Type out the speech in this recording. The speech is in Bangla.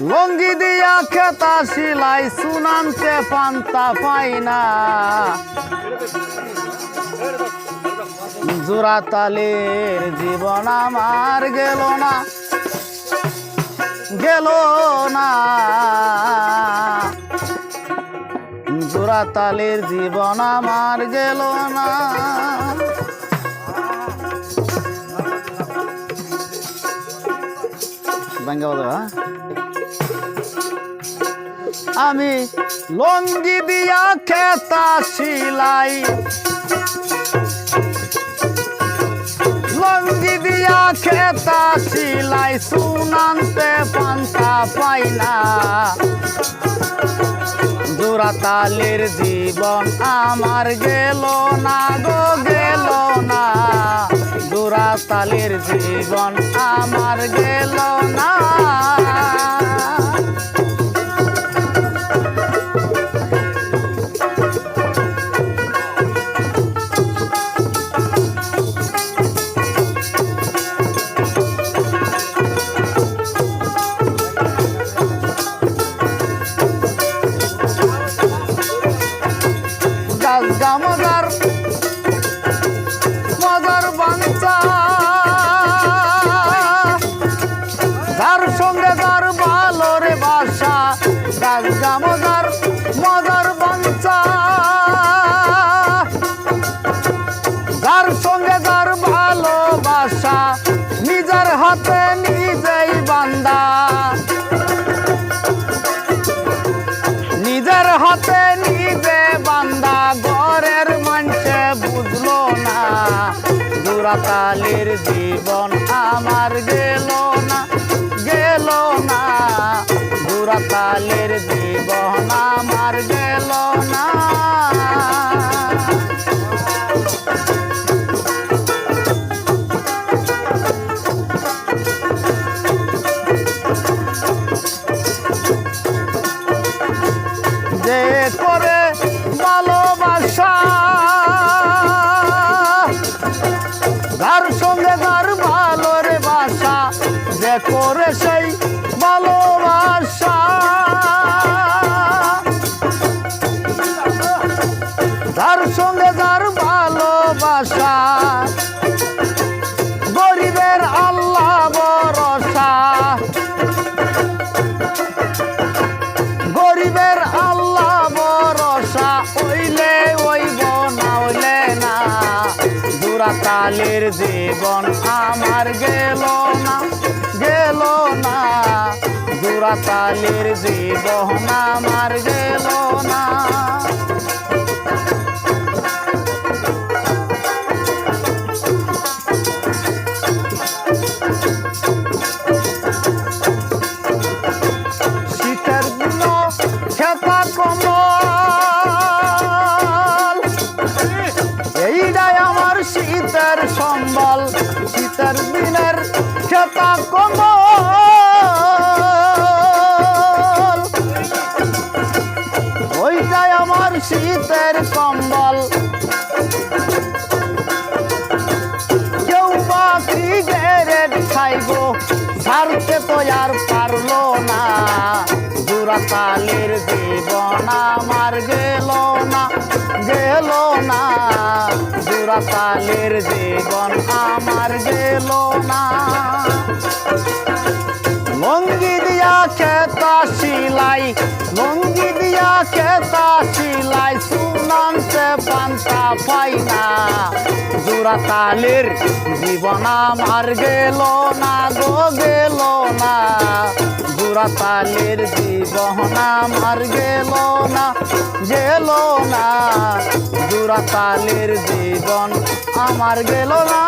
লঙ্গি দিয়া খেতা সিলাই সুনানতে পান্তা পাই না জোড়াতালির জীবন আমার গেল না জোড়াতালির জীবন আমার গেল না আমি লঙ্গি দিয়া খেতা সিলাই লঙ্গি দিয়া খেতা সিলাই সুনানতে পান্তা পাই না জোড়াতালির জীবন আমার গেল না গো গেল না জোড়াতালির জীবন আমার গেল না মজার মজার বাঞ্চা যার সঙ্গে যার ভালো রে বাসা গাছগা মজার মজার বাঞ্চা যার সঙ্গে যার ভালোবাসা নিজের হাতে নিজেই বান্দা নিজের হাতে নিজে বান্দা ঘরের মানুষে বুঝলো না জোড়াতালির জীবন আমার গেল না জোড়াতালির জীবন আমার গেল না যে করে ভালোবাসা যার সঙ্গে যার ভালো রে বাসা যে করে সেই ভালোবাসা যার সঙ্গে যার ভালোবাসা গরিবের আল্লাহ ভরসা গরিবের আল্লাহ ভরসা হইলে হইব না হইলে না জোড়াতালির জীবন আমার গেল না জোড়াতালির জীবন আমার গেল না খেতা কমল এইটাই আমার শীতের সম্বল শীতের দিনের খেতা কমল ওইটাই আমার শীতের কম্বল কেউ বাকি গেরেট খাইব ছাড়তে তো আর পারলো না জোড়াতালির জীবন আমার গেল না জোড়াতালির জীবন আমার গেল না লঙ্গি দিয়া খেতা সিলাই লঙ্গি দিয়া খেতা সিলাই সুনানতে পান্তা পাই না জোড়াতালির জীবন আমার গেল না গো গেল না জোড়াতালির জীবন আমার গেল না জোড়াতালির জীবন আমার গেল না